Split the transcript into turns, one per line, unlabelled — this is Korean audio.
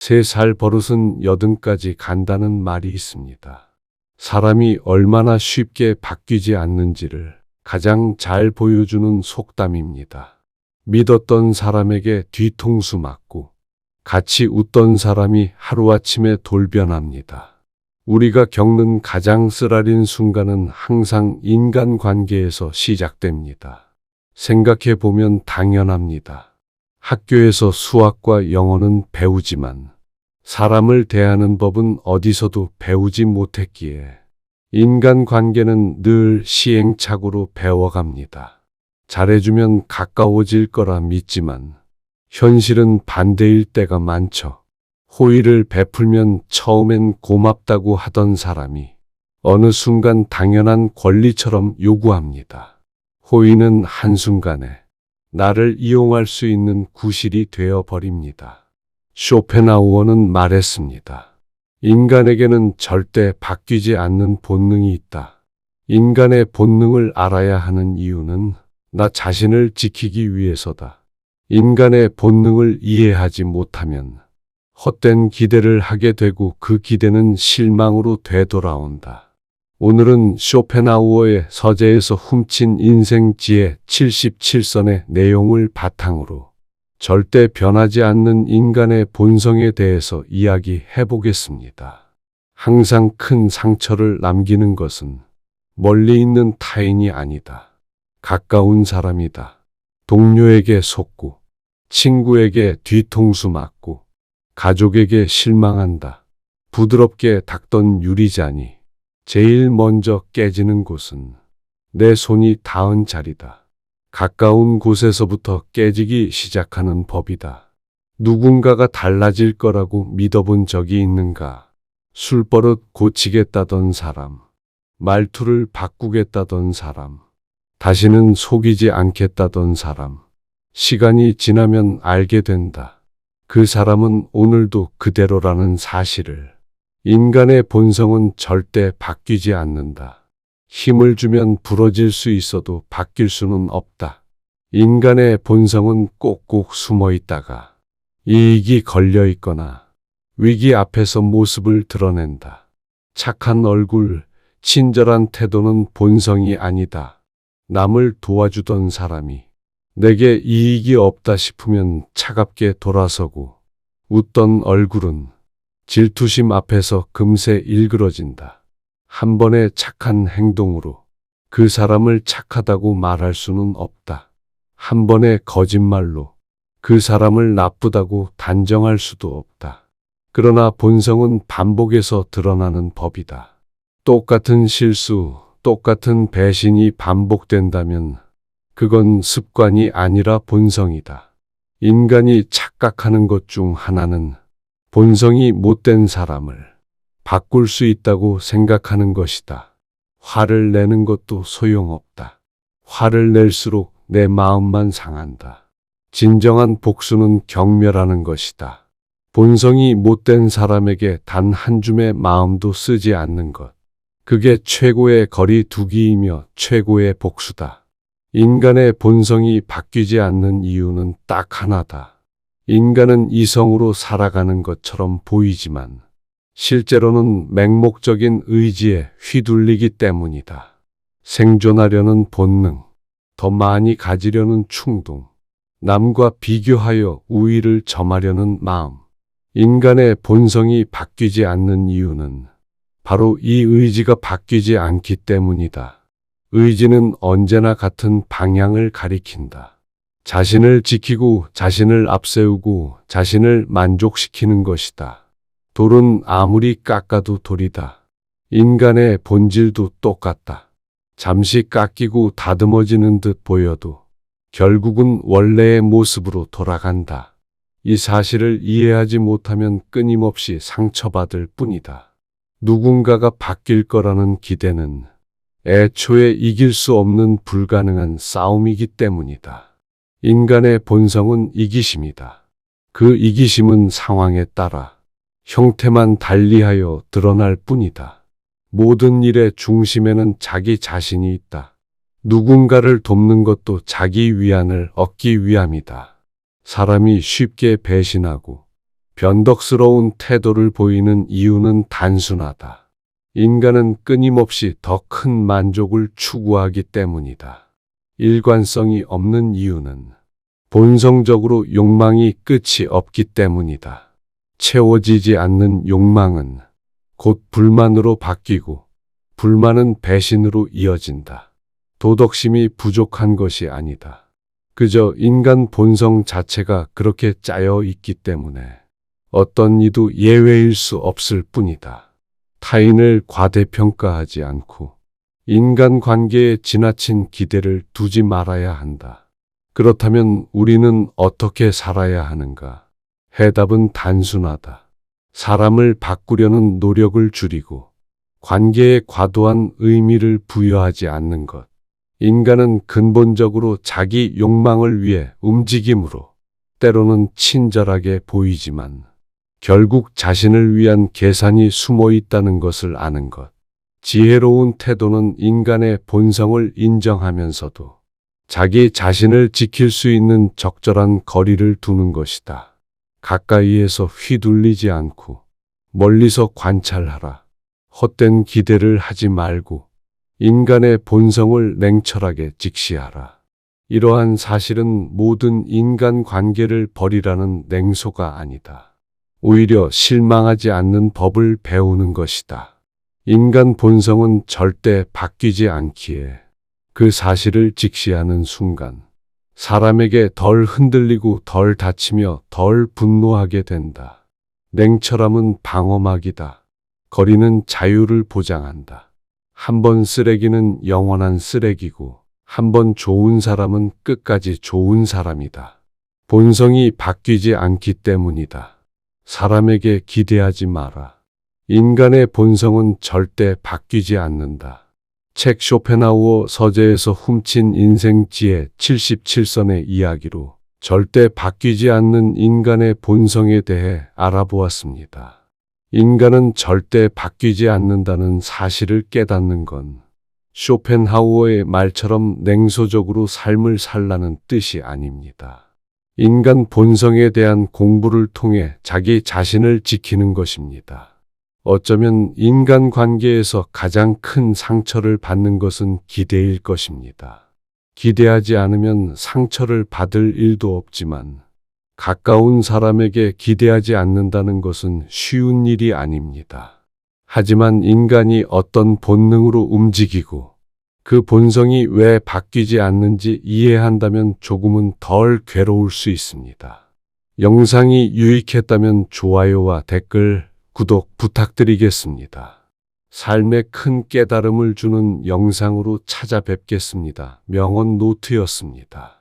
3살 버릇은 80까지 간다는 말이 있습니다. 사람이 얼마나 쉽게 바뀌지 않는지를 가장 잘 보여주는 속담입니다. 믿었던 사람에게 뒤통수 맞고 같이 웃던 사람이 하루아침에 돌변합니다. 우리가 겪는 가장 쓰라린 순간은 항상 인간관계에서 시작됩니다. 생각해 보면 당연합니다. 학교에서 수학과 영어는 배우지만 사람을 대하는 법은 어디서도 배우지 못했기에 인간관계는 늘 시행착오로 배워갑니다. 잘해주면 가까워질 거라 믿지만 현실은 반대일 때가 많죠. 호의를 베풀면 처음엔 고맙다고 하던 사람이 어느 순간 당연한 권리처럼 요구합니다. 호의는 한순간에 나를 이용할 수 있는 구실이 되어 버립니다. 쇼펜하우어는 말했습니다. 인간에게는 절대 바뀌지 않는 본능이 있다. 인간의 본능을 알아야 하는 이유는 나 자신을 지키기 위해서다. 인간의 본능을 이해하지 못하면 헛된 기대를 하게 되고 그 기대는 실망으로 되돌아온다. 오늘은 쇼펜하우어의 서재에서 훔친 인생 지혜 77선의 내용을 바탕으로 절대 변하지 않는 인간의 본성에 대해서 이야기해 보겠습니다. 항상 큰 상처를 남기는 것은 멀리 있는 타인이 아니다. 가까운 사람이다. 동료에게 속고, 친구에게 뒤통수 맞고, 가족에게 실망한다. 부드럽게 닦던 유리잔이 제일 먼저 깨지는 곳은 내 손이 닿은 자리다. 가까운 곳에서부터 깨지기 시작하는 법이다. 누군가가 달라질 거라고 믿어본 적이 있는가? 술버릇 고치겠다던 사람, 말투를 바꾸겠다던 사람, 다시는 속이지 않겠다던 사람. 시간이 지나면 알게 된다. 그 사람은 오늘도 그대로라는 사실을. 인간의 본성은 절대 바뀌지 않는다. 힘을 주면 부러질 수 있어도 바뀔 수는 없다. 인간의 본성은 꼭꼭 숨어 있다가 이익이 걸려 있거나 위기 앞에서 모습을 드러낸다. 착한 얼굴, 친절한 태도는 본성이 아니다. 남을 도와주던 사람이 내게 이익이 없다 싶으면 차갑게 돌아서고 웃던 얼굴은 질투심 앞에서 금세 일그러진다. 한 번의 착한 행동으로 그 사람을 착하다고 말할 수는 없다. 한 번의 거짓말로 그 사람을 나쁘다고 단정할 수도 없다. 그러나 본성은 반복해서 드러나는 법이다. 똑같은 실수, 똑같은 배신이 반복된다면 그건 습관이 아니라 본성이다. 인간이 착각하는 것 중 하나는 본성이 못된 사람을 바꿀 수 있다고 생각하는 것이다. 화를 내는 것도 소용없다. 화를 낼수록 내 마음만 상한다. 진정한 복수는 경멸하는 것이다. 본성이 못된 사람에게 단 한 줌의 마음도 쓰지 않는 것. 그게 최고의 거리두기이며 최고의 복수다. 인간의 본성이 바뀌지 않는 이유는 딱 하나다. 인간은 이성으로 살아가는 것처럼 보이지만 실제로는 맹목적인 의지에 휘둘리기 때문이다. 생존하려는 본능, 더 많이 가지려는 충동, 남과 비교하여 우위를 점하려는 마음. 인간의 본성이 바뀌지 않는 이유는 바로 이 의지가 바뀌지 않기 때문이다. 의지는 언제나 같은 방향을 가리킨다. 자신을 지키고 자신을 앞세우고 자신을 만족시키는 것이다. 돌은 아무리 깎아도 돌이다. 인간의 본질도 똑같다. 잠시 깎이고 다듬어지는 듯 보여도 결국은 원래의 모습으로 돌아간다. 이 사실을 이해하지 못하면 끊임없이 상처받을 뿐이다. 누군가가 바뀔 거라는 기대는 애초에 이길 수 없는 불가능한 싸움이기 때문이다. 인간의 본성은 이기심이다. 그 이기심은 상황에 따라 형태만 달리하여 드러날 뿐이다. 모든 일의 중심에는 자기 자신이 있다. 누군가를 돕는 것도 자기 위안을 얻기 위함이다. 사람이 쉽게 배신하고 변덕스러운 태도를 보이는 이유는 단순하다. 인간은 끊임없이 더 큰 만족을 추구하기 때문이다. 일관성이 없는 이유는 본성적으로 욕망이 끝이 없기 때문이다. 채워지지 않는 욕망은 곧 불만으로 바뀌고 불만은 배신으로 이어진다. 도덕심이 부족한 것이 아니다. 그저 인간 본성 자체가 그렇게 짜여 있기 때문에 어떤 이도 예외일 수 없을 뿐이다. 타인을 과대평가하지 않고 인간관계에 지나친 기대를 두지 말아야 한다. 그렇다면 우리는 어떻게 살아야 하는가? 해답은 단순하다. 사람을 바꾸려는 노력을 줄이고 관계에 과도한 의미를 부여하지 않는 것. 인간은 근본적으로 자기 욕망을 위해 움직이므로 때로는 친절하게 보이지만 결국 자신을 위한 계산이 숨어 있다는 것을 아는 것. 지혜로운 태도는 인간의 본성을 인정하면서도 자기 자신을 지킬 수 있는 적절한 거리를 두는 것이다. 가까이에서 휘둘리지 않고 멀리서 관찰하라. 헛된 기대를 하지 말고 인간의 본성을 냉철하게 직시하라. 이러한 사실은 모든 인간 관계를 버리라는 냉소가 아니다. 오히려 실망하지 않는 법을 배우는 것이다. 인간 본성은 절대 바뀌지 않기에 그 사실을 직시하는 순간 사람에게 덜 흔들리고 덜 다치며 덜 분노하게 된다. 냉철함은 방어막이다. 거리는 자유를 보장한다. 한 번 쓰레기는 영원한 쓰레기고 한 번 좋은 사람은 끝까지 좋은 사람이다. 본성이 바뀌지 않기 때문이다. 사람에게 기대하지 마라. 인간의 본성은 절대 바뀌지 않는다. 책 쇼펜하우어 서재에서 훔친 인생 지혜 77선의 이야기로 절대 바뀌지 않는 인간의 본성에 대해 알아보았습니다. 인간은 절대 바뀌지 않는다는 사실을 깨닫는 건 쇼펜하우어의 말처럼 냉소적으로 삶을 살라는 뜻이 아닙니다. 인간 본성에 대한 공부를 통해 자기 자신을 지키는 것입니다. 어쩌면 인간관계에서 가장 큰 상처를 받는 것은 기대일 것입니다. 기대하지 않으면 상처를 받을 일도 없지만 가까운 사람에게 기대하지 않는다는 것은 쉬운 일이 아닙니다. 하지만 인간이 어떤 본능으로 움직이고 그 본성이 왜 바뀌지 않는지 이해한다면 조금은 덜 괴로울 수 있습니다. 영상이 유익했다면 좋아요와 댓글, 구독 부탁드리겠습니다. 삶에 큰 깨달음을 주는 영상으로 찾아뵙겠습니다. 명언 노트였습니다.